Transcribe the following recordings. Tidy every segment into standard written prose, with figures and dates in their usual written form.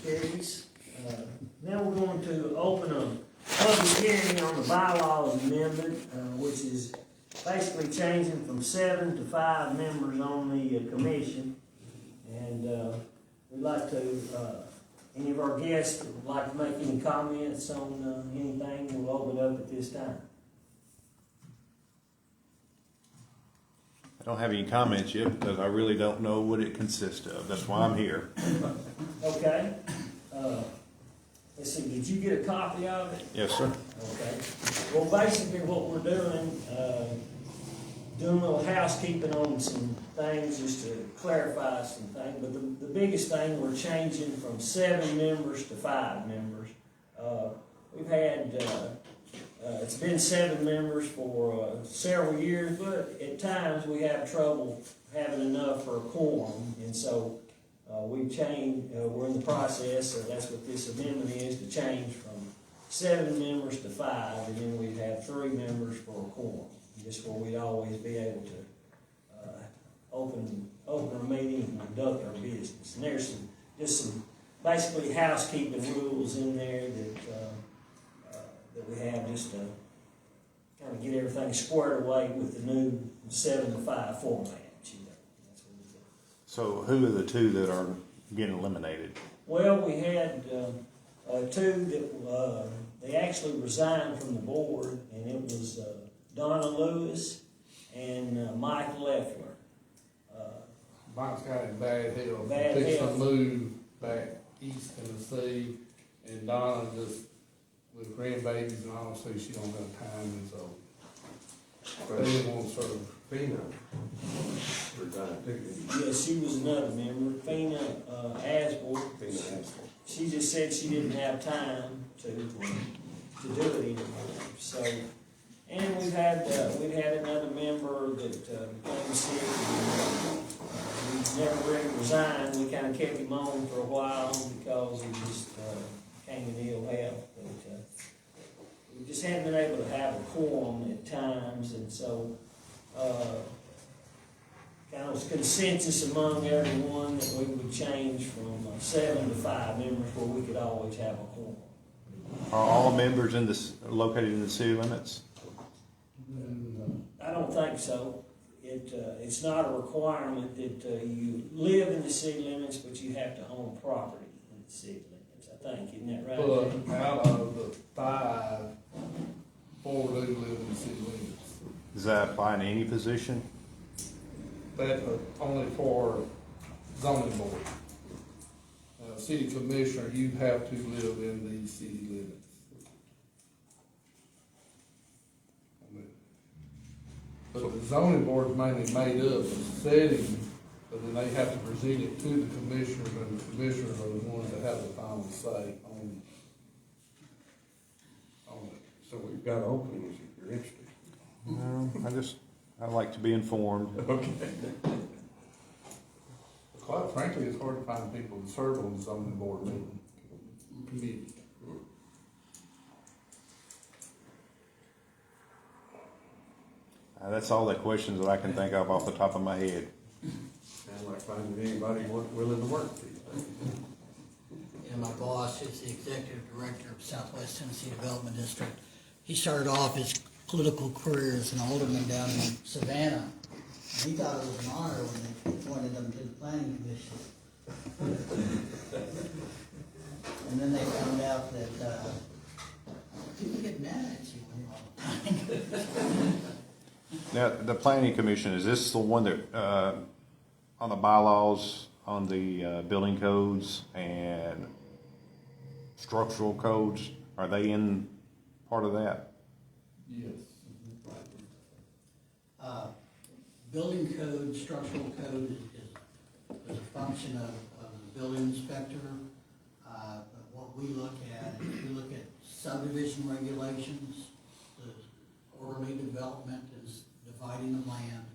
carries. Now we're going to open a public hearing on the bylaws amendment, which is basically changing from 7 to 5 members on the commission. And we'd like to, any of our guests would like to make any comments on anything, we'll open it up at this time. I don't have any comments yet because I really don't know what it consists of. That's why I'm here. Okay. Let's see, did you get a copy of it? Yes, sir. Okay. Well, basically what we're doing, doing a little housekeeping on some things just to clarify some things. But the biggest thing, we're changing from 7 members to 5 members. We've had, it's been 7 members for several years, but at times we have trouble having enough for a quorum. And so we've changed, we're in the process, so that's what this amendment is, to change from 7 members to 5, and then we'd have 3 members for a quorum. Just where we'd always be able to open our meeting and conduct our business. And there's some basically housekeeping rules in there that we have just to kind of get everything squared away with the new 7 to 5 format. That's what we do. So who are the 2 that are getting eliminated? Well, we had 2 that they actually resigned from the board, and it was Donna Lewis and Mike Leffler. Mike's got a bad health. Bad He fixed to health. move back east Tennessee, and Donna just with grandbabies and all, so she don't have time, and so they didn't want to serve. Fina resigned too. Yes, she was another member. Fina Asborg. Fina Asborg. She just said she didn't have time to do it anymore. So, and we've had another member that became sick. He never really resigned. We kind of kept him on for a while because he just came in ill health. But we just hadn't been able to have a quorum at times, and so kind of consensus among everyone that we would change from 7 to 5 members where we could always have a quorum. Are all members in this located in the city limits? I don't think so. It's not a requirement that you live in the city limits, but you have to own property in the city limits, I think. Isn't that right? But out of the 5, 4 do live in the city limits. Does that apply in any position? That's only for zoning board. City commissioner, you have to live in the city limits. But the zoning board is mainly made up of setting, but then they have to present it to the commissioners, and the commissioners are the ones that have the final say on it. So we've got openings if you're interested. No, I like to be informed. Okay. Quite frankly, it's hard to find people to serve on the zoning board meeting committee. That's all the questions that I can think of off the top of my head. Sounds like finding anybody willing to work these things. Yeah, my boss is the executive director of Southwest Tennessee Development District. He started off his political career as an alderman down in Savannah. He thought it was an honor when they appointed him to the planning commission. And then they found out that people get mad at you when you're on the planning. Now, the planning commission, is this the one that, on the bylaws, on the building codes and structural codes, are they in part of that? Yes. Building code, structural code is a function of the building inspector. But what we look at is we look at subdivision regulations, the orderly development is dividing the land,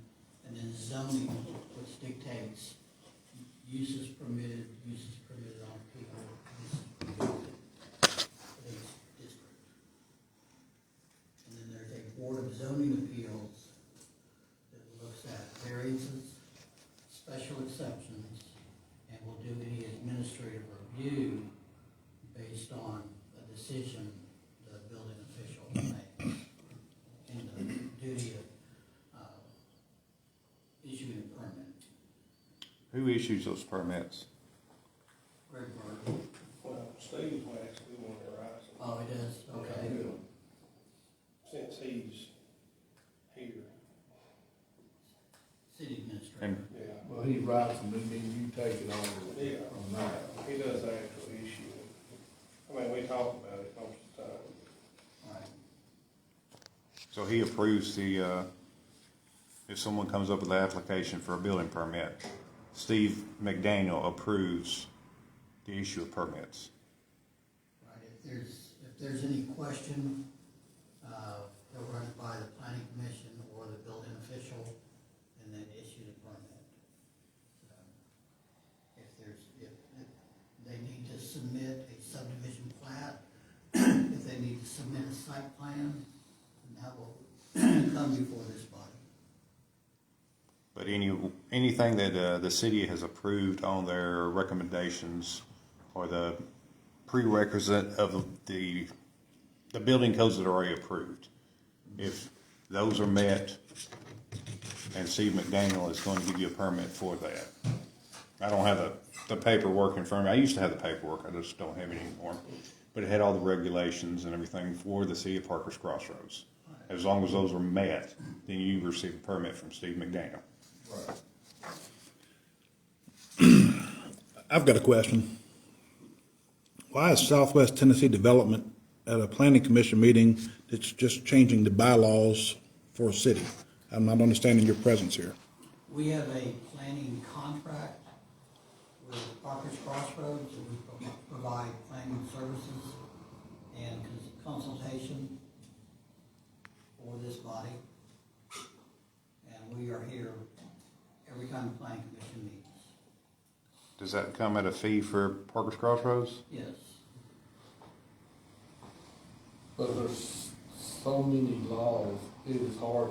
and then zoning, which dictates uses permitted on people, uses permitted for each district. And then there's a board of zoning appeals that looks at variances, special exceptions, and will do any administrative review do based on a decision the building official makes in the duty of issuing a permit. Who issues those permits? Greg Burke. Well, Steve's actually one of the rights. Oh, it is, okay. Since he's here, City administrator. And yeah. Well, he writes them, and then you take it over Yeah, from there. he does actually issue it. I mean, we talk about it most of the time. Right. so he approves the, if someone comes up with an application for a building permit, Steve McDaniel approves the issue of permits. Right, if there's any question, they'll run it by the planning commission or the building official, and then issue the permit. So, if they need to submit a subdivision plat, if they need to submit a site plan, then that will come before this body. But anything that the city has approved on their recommendations or the prerequisite of the building codes that are already approved, if those are met, and Steve McDaniel is going to give you a permit for that. I don't have the paperwork in front of me. I used to have the paperwork. I just don't have it anymore. But it had all the regulations and everything for the city of Parker's Crossroads. As long as those are met, then you receive a permit from Steve McDaniel. Right. I've got a question. Why is Southwest Tennessee Development at a planning commission meeting that's just changing the bylaws for a city? I'm not understanding your presence here. We have a planning contract with Parker's Crossroads, and we provide planning services and consultation for this body. And we are here every time the planning commission meets. Does that come at a fee for Parker's Crossroads? Yes. But there's so many laws, it is hard,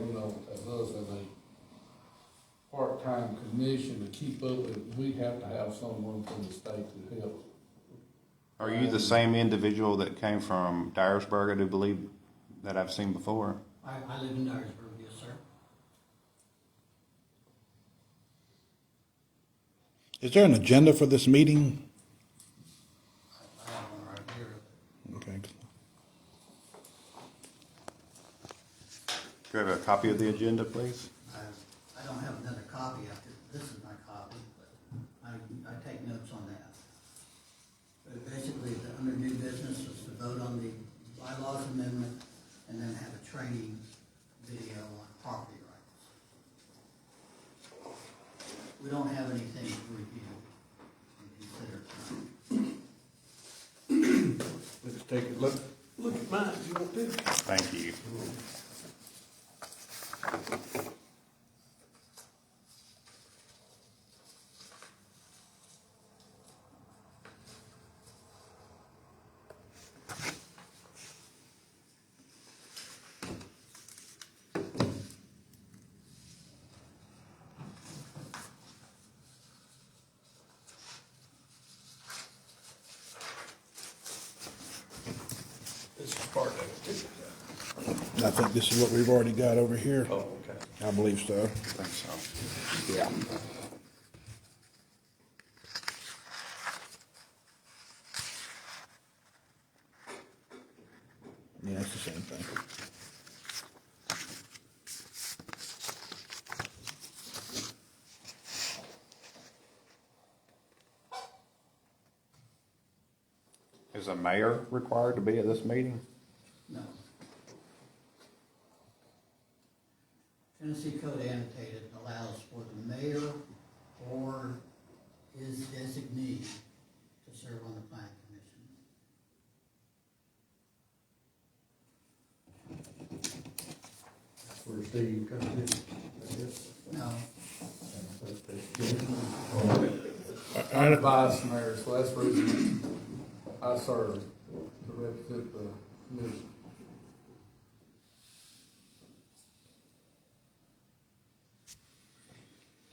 as us as a part-time commission to keep up with. We have to have someone from the state to help. Are you the same individual that came from Dyersburg, I do believe, that I've seen before? I live in Dyersburg, yes, sir. Is there an agenda for this meeting? I have one right here. Okay. Do you have a copy of the agenda, please? I don't have another copy after, this is my copy, but I take notes on that. But basically, under new business is to vote on the bylaws amendment and then have a training video on property rights. We don't have anything to review and consider. Let's take a look at mine if you want to. Thank you. This is part of it too. I think this is what we've already got over here. Oh, okay. I believe so. I think so. Yeah. Yeah, it's the same thing. Is a mayor required to be at this meeting? No. Tennessee Code annotated allows for the mayor or his designee to serve on the planning commission. Where Steve comes in, I guess. No, I'm the vice mayor, so that's the reason I serve to represent the commission.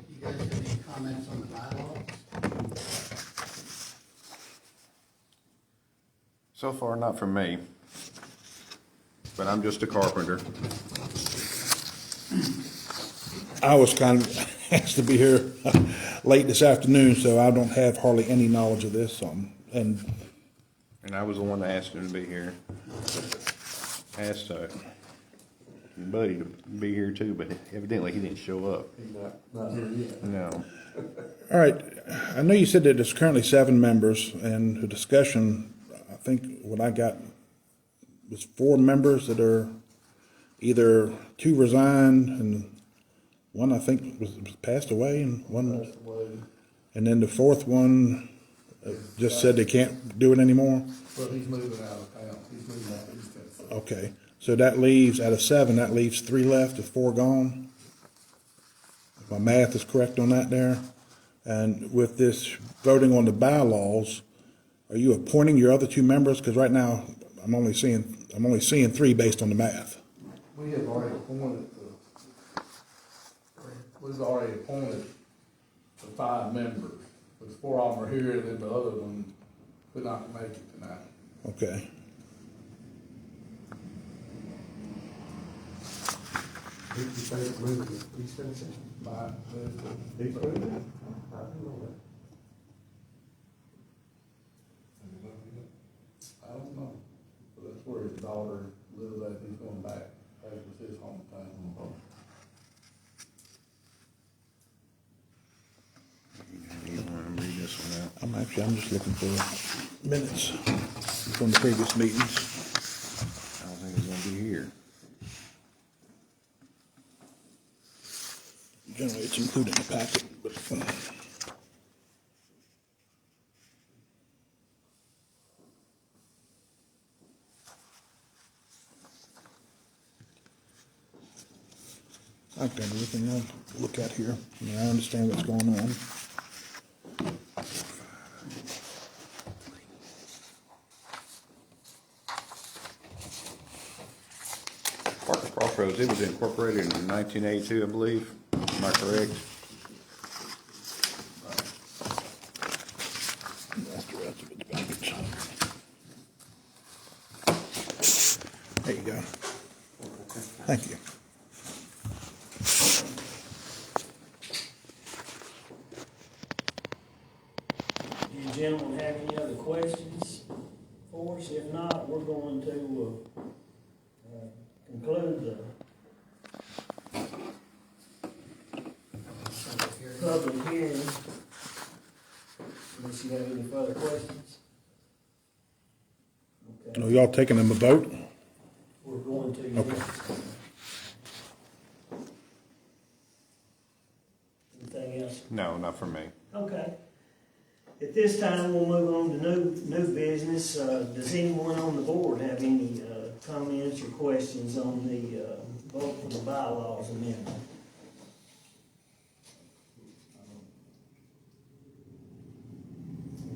you guys have any comments on the bylaws? So far, not for me. But I'm just a carpenter. I was kind of asked to be here late this afternoon, so I don't have hardly any knowledge of this. And And I was the one that asked him to be here. Asked your buddy to be here too, but evidently he didn't show up. He's not here yet. No. all right, I know you said that there's currently 7 members, and the discussion, I think what I got was 4 members that are either 2 resigned and one I think was passed away, and one, That's the way, and then the 4th one just said they can't do it anymore. but he's moving out of town, he's moving out of East Tennessee. Okay, so that leaves, out of 7, that leaves 3 left, with 4 gone. If my math is correct on that there. And with this voting on the bylaws, are you appointing your other 2 members? Because right now, I'm only seeing 3 based on the math. We have already appointed we've already appointed the 5 members. There's 4 of them are here, and then the other one could not make it tonight. Okay. Who's your favorite movie? East Tennessee? Mine, East Tennessee? I didn't know that. I don't know, but that's where his daughter lives at, he's going back, that was his hometown. You want to read this one out? I'm just looking for minutes from the previous meetings. I don't think it's gonna be here. Generally, it's included in the packet, but I've done everything I'll look at here. I mean, I understand what's going on. Parker's Crossroads, it was incorporated in 1982, I believe. Am I correct? That's the rest of its package. There you go. Thank you. Do you gentlemen have any other questions for us? If not, we're going to conclude the public hearing. Unless you have any further questions. Okay, Are y'all taking them a vote? we're going to. Okay. Anything else? No, not for me. Okay. At this time, we'll move on to new business. Does anyone on the board have any comments or questions on the vote for the bylaws amendment?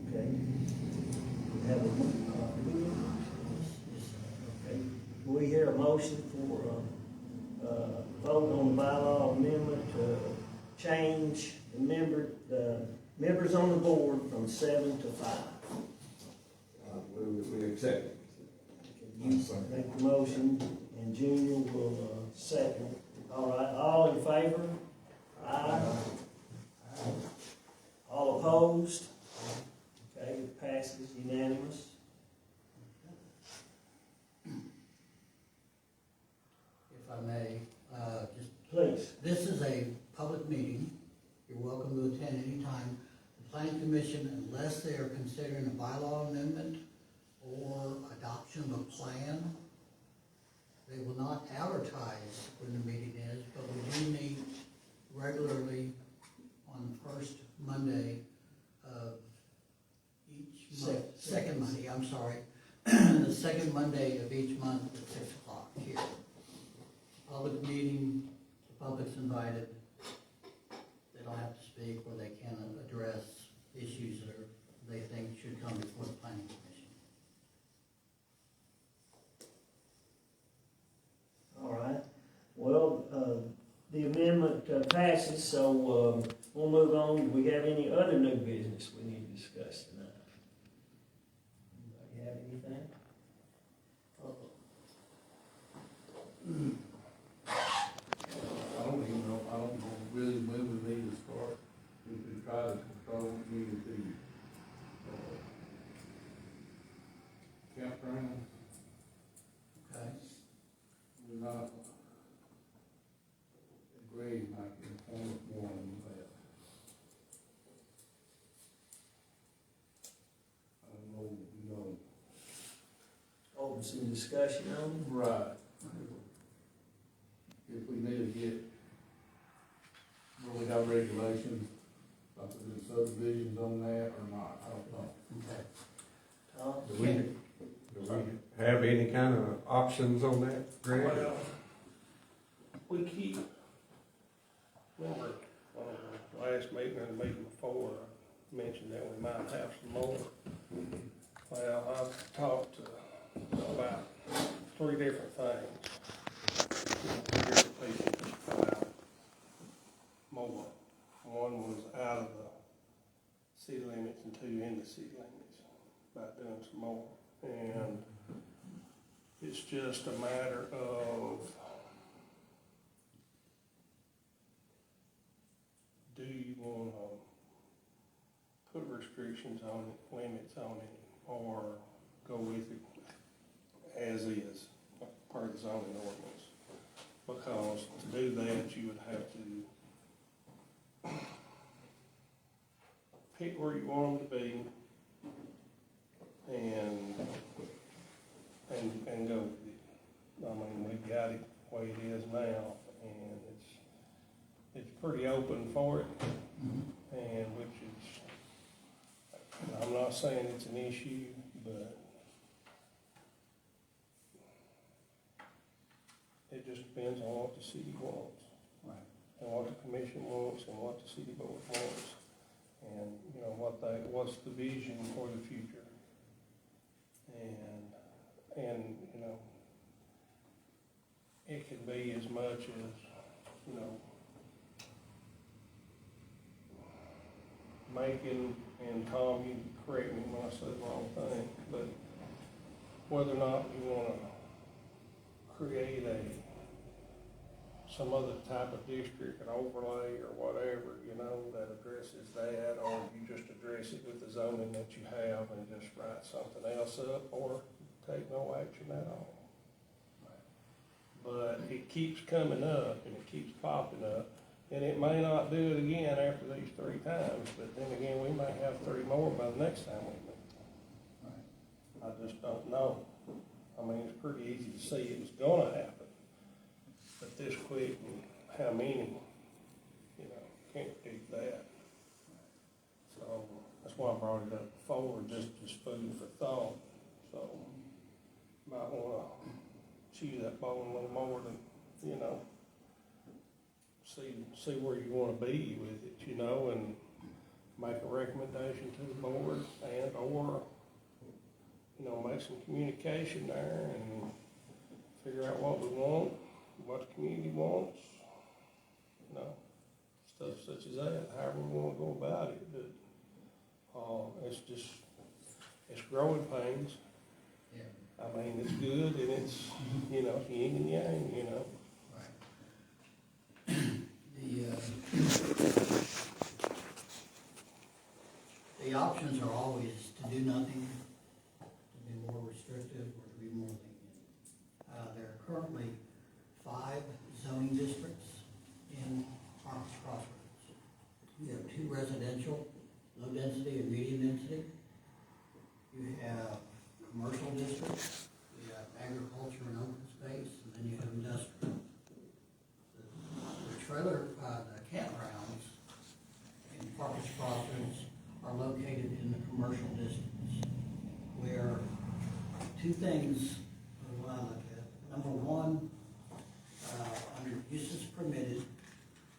Okay. We have okay. We hear a motion for vote on the bylaw amendment to change the members on the board from 7 to 5. We accept it. You make the motion, and Junior will second. All right, all in favor? Aye. All opposed? Okay, it passes unanimous. If I may, just, Please. this is a public meeting. You're welcome to attend anytime. The planning commission, unless they are considering a bylaw amendment or adoption of a plan, they will not advertise when the meeting is, but we do meet regularly on the first Monday of each month. Second Monday, I'm sorry. The second Monday of each month at 6 o'clock here. Public meeting, the public's invited. They don't have to speak, or they can address issues that they think should come before the planning commission. All right. Well, the amendment passes, so we'll move on. Do we have any other new business we need to discuss tonight? Anybody have anything? have some discussion on them. Right. If we need to get, really got regulations, about to do subdivisions on that or not, I don't know. Okay. Tom? Do we have any kind of options on that, Greg? Well, we keep, remember, the last meeting and the meeting before, I mentioned that we might have some more. Well, I've talked to about 3 different things. Different people about more. One was out of the city limits and 2 in the city limits, about doing some more. And it's just a matter of, do you want to put restrictions on it, limits on it, or go with it as is, per the zoning ordinance? Because to do that, you would have to pick where you want them to be and go with it. I mean, we've got it the way it is now, and it's pretty open for it, and which is, I'm not saying it's an issue, but it just depends on what the city wants. Right. And what the commission wants and what the city board wants. And, you know, what's the vision for the future. And, you know, it can be as much as, you know, making, and Tom, you correct me when I say the wrong thing, but whether or not you wanna create some other type of district, an overlay or whatever, you know, that addresses that, or you just address it with the zoning that you have and just write something else up, or take no action at all. But it keeps coming up and it keeps popping up, and it may not do it again after these 3 times, but then again, we may have 3 more by the next time we meet. I just don't know. I mean, it's pretty easy to see it was gonna happen, but this quick and how many, you know, can't predict that. So that's why I brought it up before, just food for thought. So might wanna chew that bone a little more than, you know, see where you wanna be with it, you know, and make a recommendation to the board and or, you know, make some communication there and figure out what we want, what the community wants, you know, stuff such as that, however we wanna go about it, but, it's growing pains. Yeah. I mean, it's good and it's, you know, yin and yang, you know. Right. The options are always to do nothing, to be more restrictive, or to be more lenient. There are currently 5 zoning districts in Crossroads. You have 2 residential, low density and medium density. You have commercial districts, you have agriculture and open space, and then you have industrial. The campgrounds in Parker's Crossroads are located in the commercial districts, where 2 things are what I look at. Number 1, under uses permitted,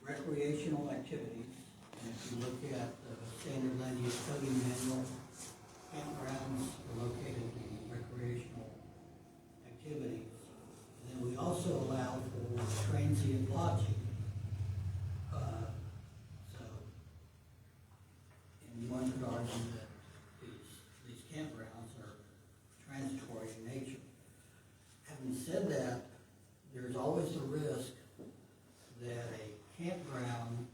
recreational activities, and if you look at the standard land use coding manual, campgrounds are located in recreational activities. And then we also allow for transient lodging. So, in one regard, that these campgrounds are transitory in nature. Having said that, there's always the risk that a campground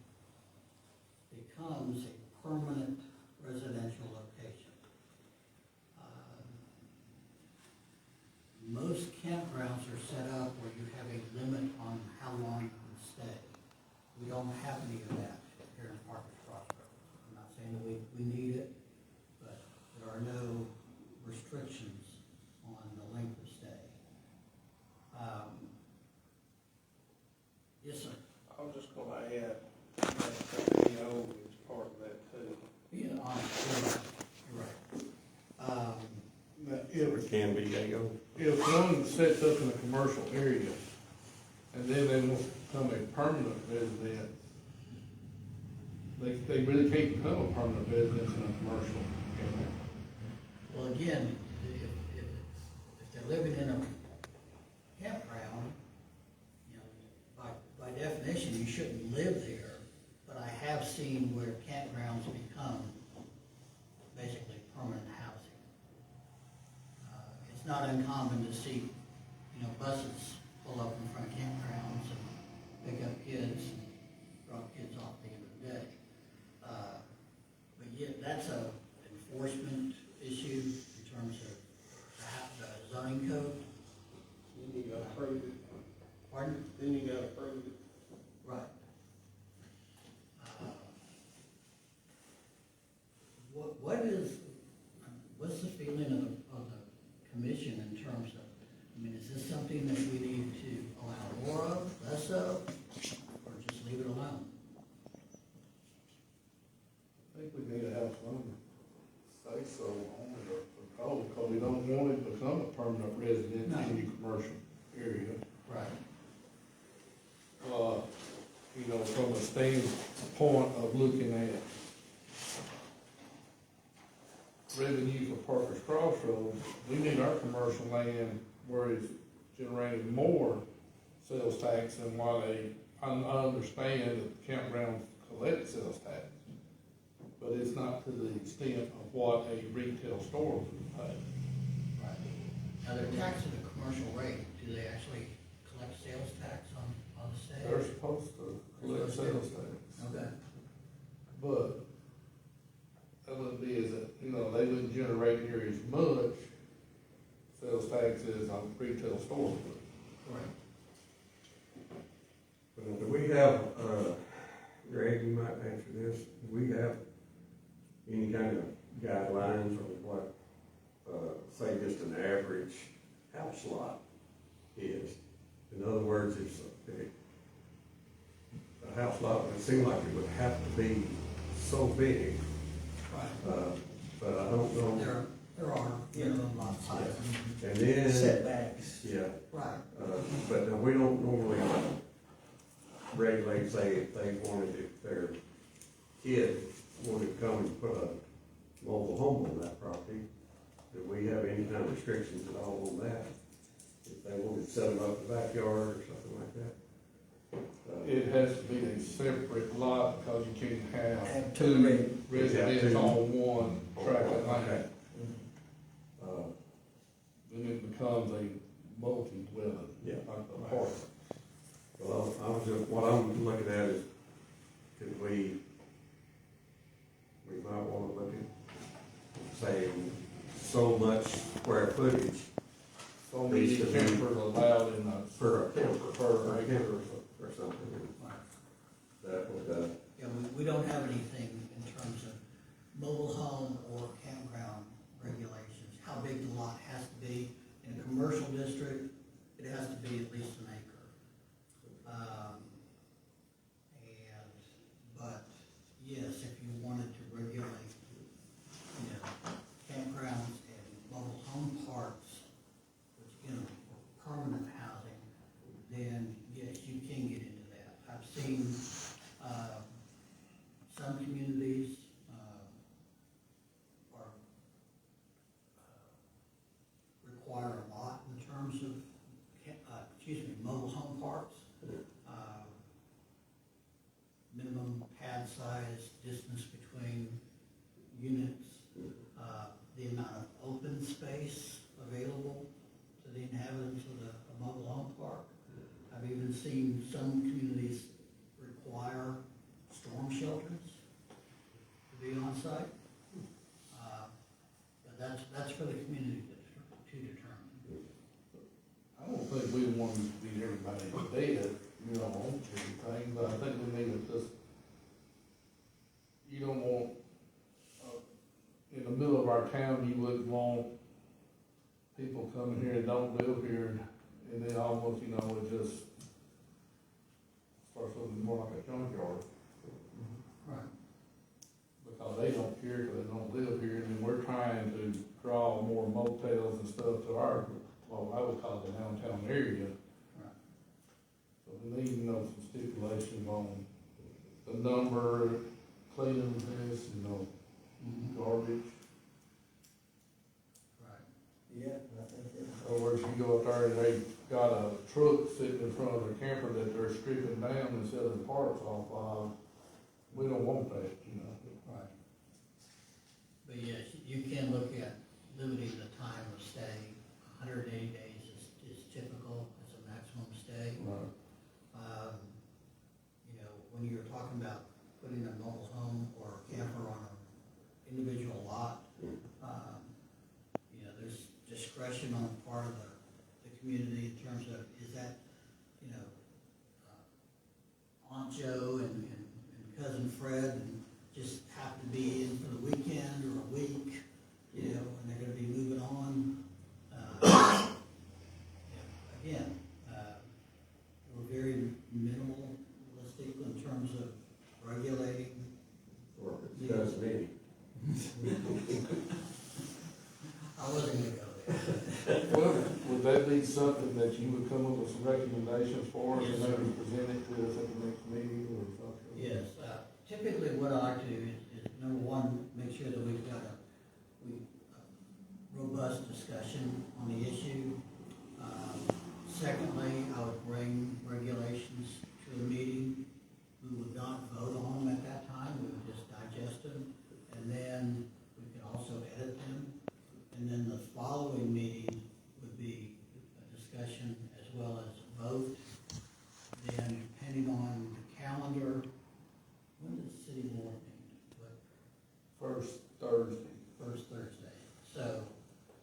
becomes a permanent residential location. Most campgrounds are set up where you have a limit on how long you can stay. We don't have any of that here in Parker's Crossroads. I'm not saying that we need it, but there are no restrictions on the length of stay. Now, It can be, they go. if one sets up in a commercial area, and then they want to become a permanent resident, they really can't become a permanent resident in a commercial area. Well, again, if they're living in a campground, you know, by definition, you shouldn't live there, but I have seen where campgrounds become basically permanent housing. It's not uncommon to see, you know, buses pull up in front of campgrounds and pick up kids and drop kids off at the end of the day. But yet, that's a enforcement issue in terms of the zoning code. Then you gotta prove it, Pardon? then you gotta prove it. Right. What's the feeling of the commission in terms of, I mean, is this something that we need to allow more of, less of, or just leave it alone? I think we need to have some say so on the code, because we don't want it to become a permanent resident in any commercial area. Right. You know, from a standpoint of looking at revenue for Parker's Crossroads, we need our commercial land where it's generating more sales tax than what I understand that the campgrounds collect sales tax. But it's not to the extent of what a retail store would pay. Right. Now, they're taxed at a commercial rate. Do they actually collect sales tax on the They're sale? supposed to collect sales tax. Okay. But that wouldn't be as, you know, they wouldn't generate near as much sales tax as a retail store would. Correct. Do we have, Greg, you might answer this, do we have any kind of guidelines on what, say just an average house lot is? In other words, it's a house lot, it seems like it would have to be so big, Right. but I don't know. There are, lot sizes. And then, Setbacks. yeah, Right. but we don't normally regulate, say, if they wanted, if their kid wanted to come and put a mobile home on that property, do we have any kind of restrictions at all on that? If they wanted to set them up in the backyard or something like that? It has to be a separate lot because you can't have Have two two residents on one tract of land. Okay. Then it becomes a multi-dwelling, Yeah. like an apartment. Well, I was just, what I'm looking at is, could we might wanna look at, say, so much square footage So many Basically- campers allowed in a, per camper, per acre or so. or something. Right. That would, Yeah, we don't have anything in terms of mobile home or campground regulations, how big the lot has to be. In a commercial district, it has to be at least an acre. But yes, if you wanted to regulate, campgrounds and mobile home parks, which, are permanent housing, then yes, you can get into that. I've seen, some communities, require a lot in terms of, mobile home parks. Minimum pad size, distance between units, the amount of open space available to the inhabitants of a mobile home park. I've even seen some communities require storm shelters to be on site. But that's for the community to determine. I don't think we want to beat everybody to death, on everything, but I think we need to just, you don't want, in the middle of our town, you wouldn't want people coming here that don't live here, and then almost, it just starts looking more like a junkyard. Right. Because they don't care, because they don't live here, and then we're trying to draw more motels and stuff to our, well, I would call it the downtown area. Right. So we need to know some stipulations on the number, cleanliness, garbage. Right. Yeah, I think In other words, you go up there and they got a truck sitting in front of their camper that they're stripping down and selling parts off of. We don't want that, Right. But yes, you can look at limiting the time of stay. 180 days is typical, it's a maximum stay. Right. When you're talking about putting a mobile home or a camper on an individual lot, there's discretion on the part of the community in terms of, is that, Aunt Joe and Cousin Fred and just happen to be in for the weekend or a week, and they're gonna be moving on. Again, we're very minimalistic in terms of regulating. Or if it does me. I wasn't gonna go there. Well, would that be something that you would come up with some recommendations for us Yes, and sir. maybe present it to us at the next meeting or something? Yes, typically what I like to do is number one, make sure that we've got a robust discussion on the issue. Secondly, I would bring regulations to the meeting. We would not vote on them at that time, we would just digest them, and then we could also edit them. And then the following meeting would be a discussion as well as a vote. Then depending on the calendar, when does the city board meet? First Thursday. First Thursday. So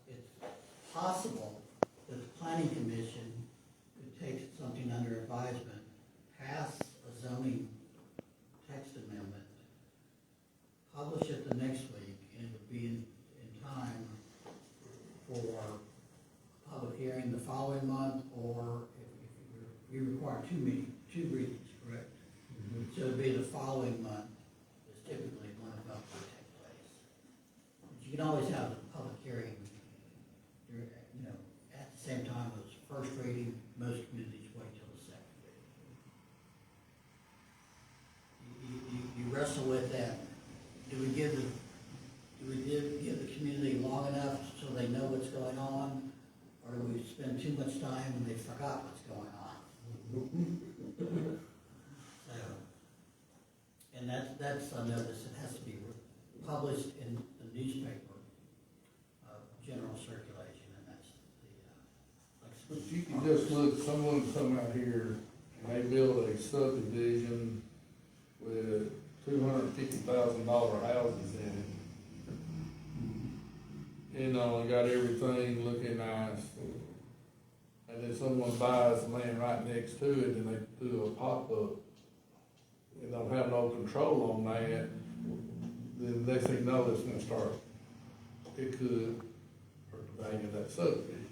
it's possible that the planning commission could take something under advisement, pass a zoning text amendment, publish it the next week, and it would be in time for public hearing the following month, or if you require two readings, correct? So it'd be the following month is typically when a vote would take place. But you can always have the public hearing, at the same time as first reading. Most communities wait till the second reading. You wrestle with that. Do we give the community long enough so they know what's going on? Or do we spend too much time and they forgot what's going on? So, and that's a notice that has to be published in the newspaper of general circulation, and that's the, But you can just look, someone come out here and they build a subdivision with $250,000 houses in it. Got everything looking nice. And then someone buys the land right next to it and they do a pop-up. And don't have no control on that, then they think, no, it's gonna start, it could hurt the value of that subdivision.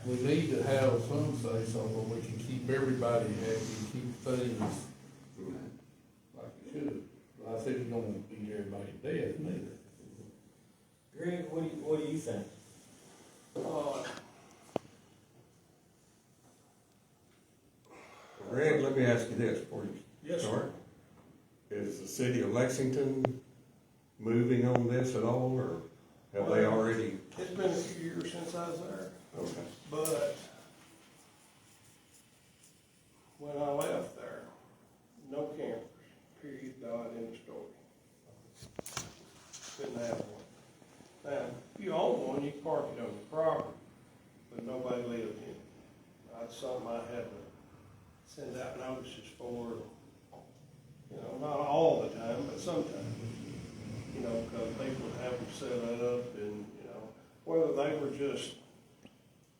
We need to have some say so, but we can keep everybody happy, keep things like it should. But I said you don't want to beat everybody to death neither. Greg, what do you think? Greg, let me ask you this before you Yes, sir. start. Is the city of Lexington moving on this at all, or have they already? It's been a few years since I was there, Okay. but when I left there, no campers, period, God, end of story. Couldn't have one. Now, if you own one, you can park it on your property, but nobody lived in it. That's something I had to send out notices for, not all the time, but sometimes. Because people would have them set up and, whether they were just,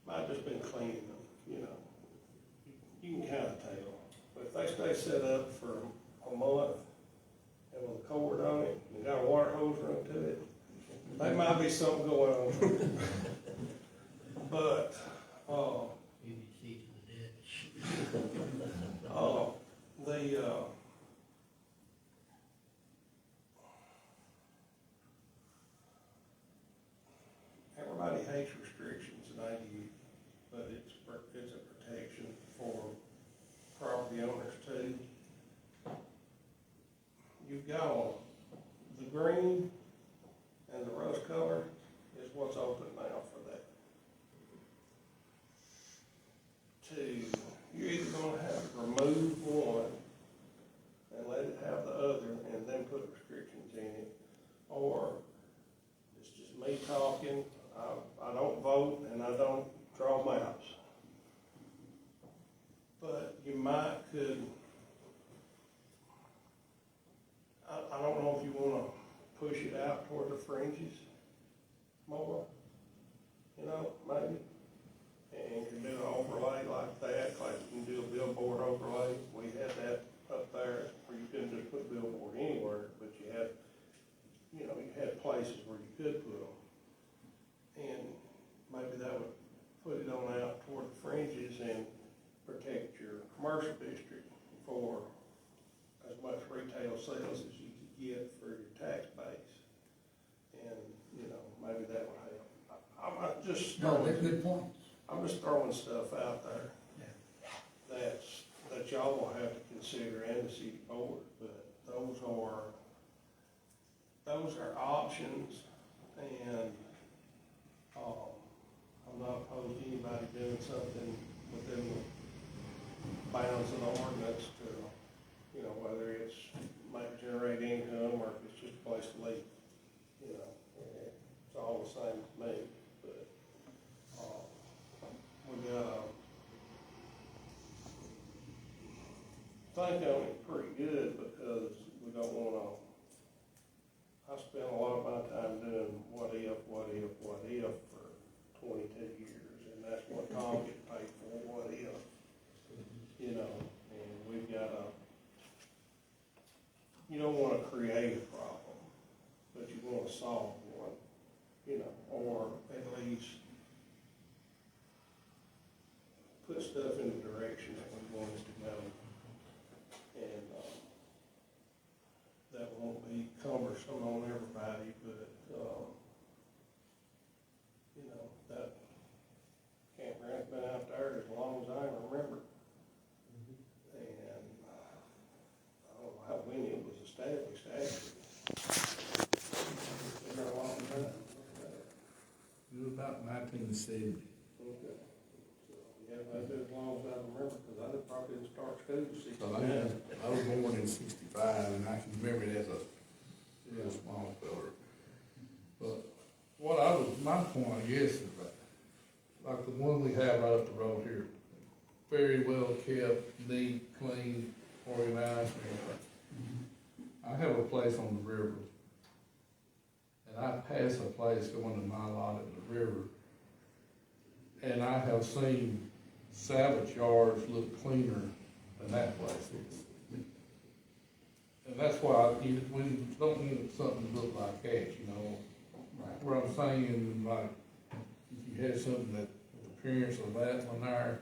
might just been cleaning them, you can kind of tell. But if they stay set up for a month and with a cord on it and got a water hose run to it, there might be something going on. But, PVC to the ditch. I use, but it's a protection for property owners too. You've got the green and the rose color is what's open now for that. Two, you're either gonna have to remove one and let it have the other and then put restrictions in it, or it's just me talking, I don't vote and I don't draw maps. But you could, I don't know if you wanna push it out toward the fringes more, you know, maybe. And you can do an overlay like that, like you can do a billboard overlay. We had that up there where you couldn't just put billboard anywhere, but you had, you know, you had places where you could put them. And maybe that would put it on out toward the fringes and protect your commercial district for as much retail sales as you could get for your tax base. And, you know, maybe that would help. I'm just No, throwing, they're good points. I'm just throwing stuff out there Yeah. that y'all will have to consider and the city board, but those are options, and I'm not opposed to anybody doing something within the bounds of the ordinance to, you know, whether it's might generate income or if it's just a place to live, you know, it's all the same to me, but, we gotta think on it pretty good because we don't wanna, I spent a lot of my time doing what if for 22 years, and that's what Tom gets paid for, what if, you know, and we've gotta, you don't wanna create a problem, but you wanna solve one, you know, or at least put stuff in the direction that we want it to go. And, that won't be cumbersome on everybody, but, you know, that campground's been out there as long as I remember. And, I don't know how when it was established, actually. It's been a long time. It was about 1970. Okay. So, yeah, that's as long as I remember, because I probably didn't start school in So '69. I was born in 65, and I can remember it as a small fella. But my point, I guess, is like the one we have right up the road here, very well kept, neat, clean, organized. I have a place on the river, and I pass a place going to my lot at the river, and I have seen salvage yards look cleaner than that place is. And that's why we don't want something to look like that, you know. Right. Where I'm saying, like, if you had something that, with appearance of that one there,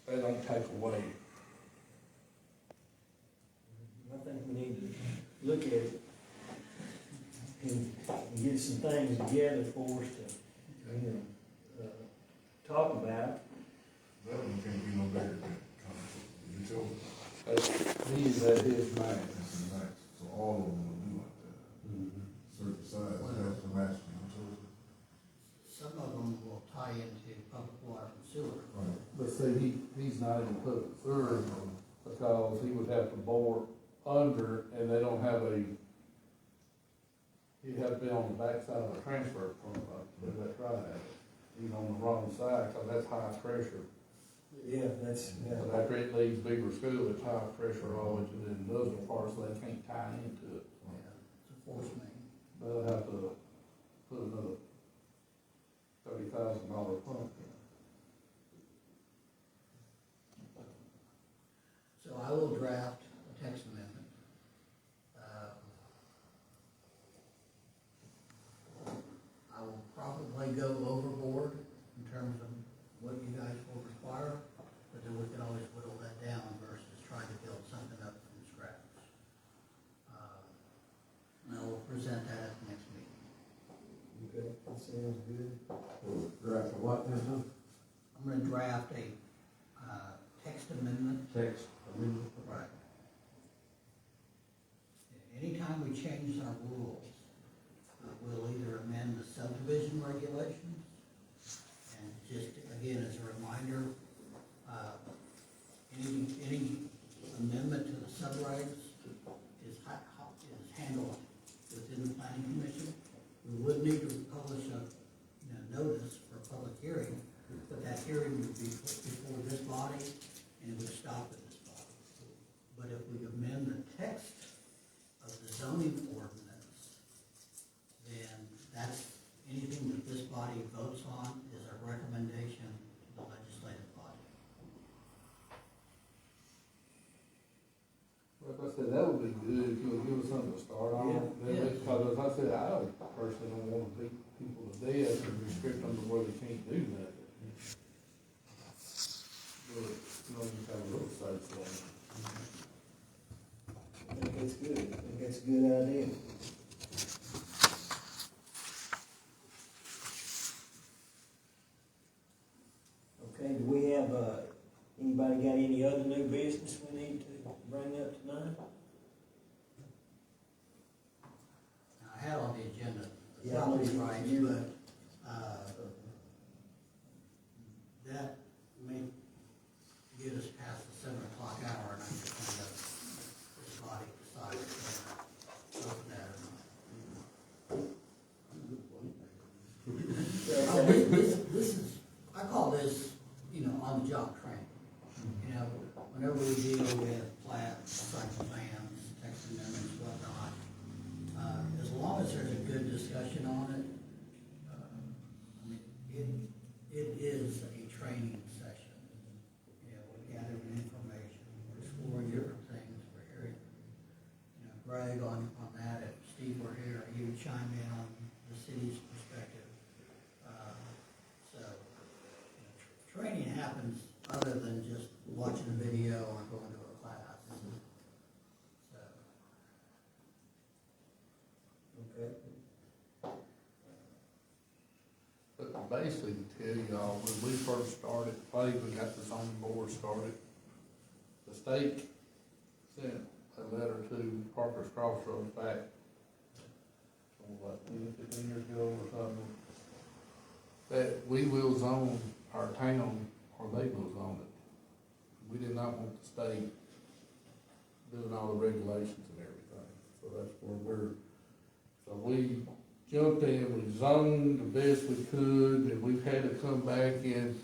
they don't take away. I think we need to look at it and get some things together for us to, you know, talk about. That one can't be no bigger than you told me. He's at his max. That's the max, so all of them will do like that. Certain size, that's the max you told me. Some of them will tie into public water and sewer. Right. But see, he's not even put it through because he would have to bore under, and they don't have he'd have to be on the backside of the transfer pump, that's right. He's on the wrong side, because that's high pressure. Yeah, that's, But after it leaves Beaver School, it's high pressure all the way to the industrial part, so they can't tie into it. Yeah, it's a force main. They'll have to put another $30,000 pump in. So I will draft a text amendment. I will probably go overboard in terms of what you guys will require, but then we can always whittle that down versus trying to build something up from scratch. And I will present that at the next meeting. okay, that sounds good. I'm gonna draft a, text amendment. Text amendment. Right. Anytime we change our rules, we'll either amend the subdivision regulations, and just, again, as a reminder, any amendment to the subregs is handled within the planning commission. We would need to publish a, notice for a public hearing, but that hearing would be put before this body, and it would stop at this body. But if we amend the text of the zoning ordinance, then that's, anything that this body votes on is a recommendation to the legislative body. Like I said, that would be good if you would give us something to start on. Yeah. Because as I said, I don't personally don't want to beat people to death and restrict them to where they can't do nothing. But, you have a little say so. I think that's good. I think that's a good idea. Okay, do we have, anybody got any other new business we need to bring up tonight? Now, I had on the agenda, the Yeah, property yeah. rights, but, that may get us past the 7 o'clock hour, and I just want to, this body decide if they're open that or not. This is, I call this, on-the-job training. Whenever we deal with plats, site plans, text amendments, whatnot, as long as there's a good discussion on it, it is a training session. We're gathering information, we're exploring different things, we're hearing, Greg on that, if Steve were here, he would chime in on the city's perspective. Training happens other than just watching a video or going to a class. So, Okay. But basically, to tell y'all, when we first started, we got the zoning board started, the state sent a letter to Parker's Crossroads back, what, 15 years ago or something, that we will zone our town, or they will zone it. We did not want the state doing all the regulations and everything, so that's where so we jumped in, we zoned the best we could, and we've had to come back in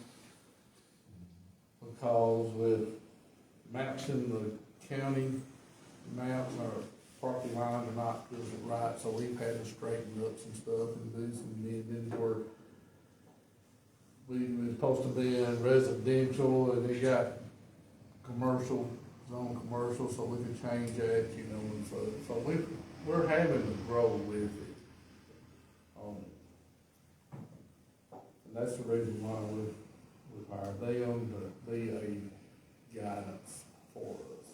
because with maps in the county, maps, our parking lines are not doing it right, so we've had to straighten up some stuff and do some amendments where we were supposed to be in residential, and they got commercial, zone commercial, so we could change that, and so we're having to grow with it. And that's the reason why we've hired them to be a guidance for us.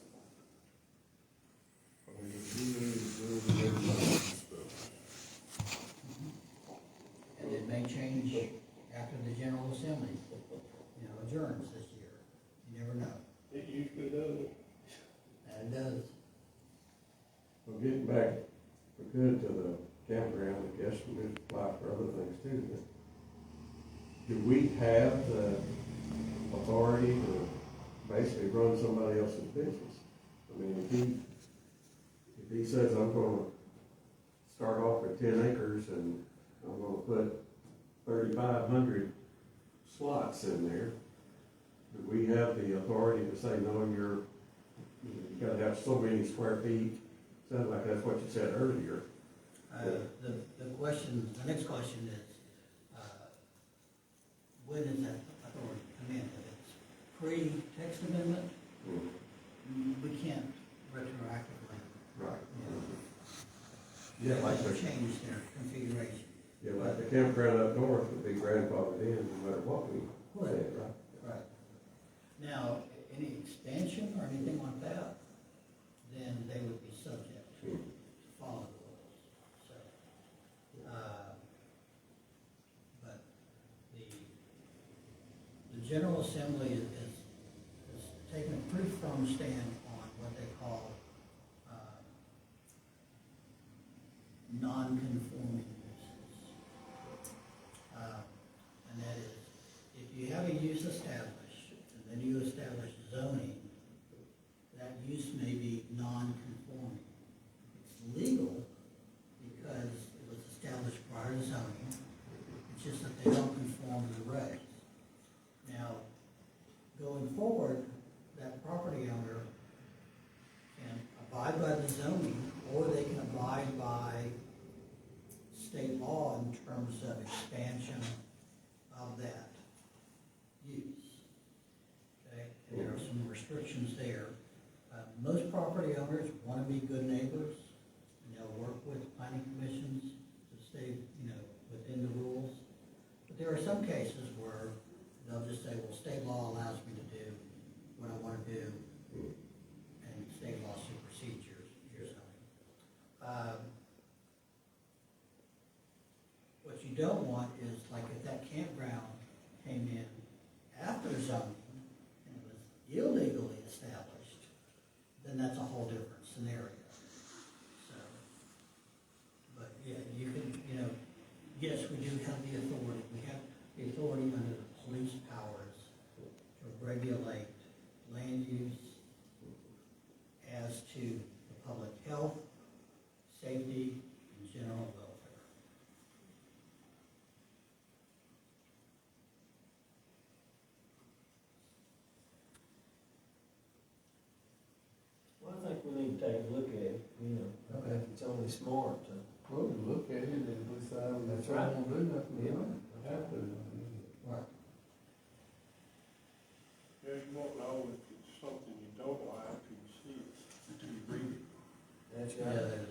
We need to do the regulations stuff. and it may change after the General Assembly, adjourns this year. You never know. It usually does. And it does. Well, getting back for good to the campground, I guess we could apply for other things too, but do we have the authority to basically run somebody else's business? I mean, if he says, I'm gonna start off with 10 acres and I'm gonna put 3,500 slots in there, do we have the authority to say, no, you gotta have so many square feet? Sounds like that's what you said earlier. The next question is, when is that authority come in? If it's pre-text amendment, we can't retroactively, Right. they Yeah, like have to the, change their configuration. yeah, like the campground up north would be grandfathered in no matter what we said, right? Right. Now, any expansion or anything like that, then they would be subject to follow the rules. So, but General Assembly is taking a pretty firm stand on what they call non-conforming uses. And that is, if you have a use established, and then you establish zoning, that use may be non-conforming. It's legal because it was established prior to zoning, it's just that they don't conform to the regs. Now, going forward, that property owner can abide by the zoning, or they can abide by state law in terms of expansion of that use. Okay, and there are some restrictions there. Most property owners want to be good neighbors, and they'll work with planning commissions to stay, within the rules. But there are some cases where they'll just say, well, state law allows me to do what I want to do, and state law supersedes your zoning. What you don't want is, like, if that campground came in after zoning and it was illegally established, then that's a whole different scenario. So, but yeah, you can, yes, we do have the authority. We have the authority under the police powers to regulate land use as to the public health, safety, and general welfare. Well, I think we need to take a look at it, I think it's only smart to. Well, we look at it and decide if That's we right. don't do nothing, we Yeah. don't have to. Right. Yeah, you won't know if it's something you don't like till you see it, until you read it. That's Yeah, right. there's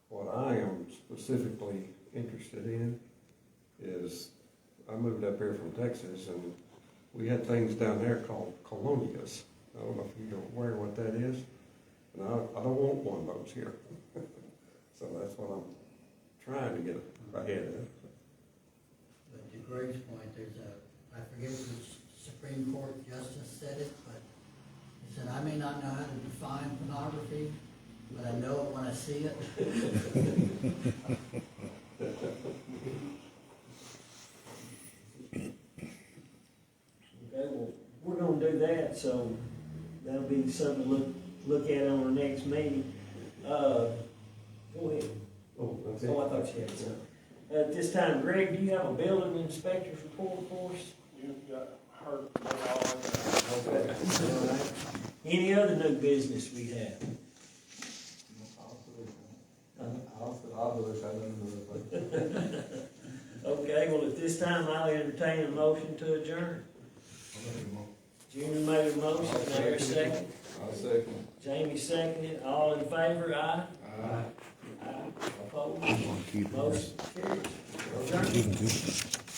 What I am specifically interested in is, I moved up here from Texas, and we had things down there called colonias. I don't know if you're aware what that is, and I don't want one of those here. So that's what I'm trying to get ahead of. But to Greg's point, I forget which Supreme Court justice said it, but he said, I may not know how to define pornography, but I know it when I see it. Okay, well, we're gonna do that, so that'll be something to look at on our next meeting. Go ahead. Oh, that's Oh, I thought you had something. At this time, Greg, do you have a building inspector's report for us? You've got hurt, all Okay. All right. Any other new business we have? Okay, well, at this time, I'll entertain a motion to adjourn. Junior made a motion, there a second. I'll second. Jamie seconded, all in favor, aye? Aye. Aye. Opposed? Motion carries. Adjourned.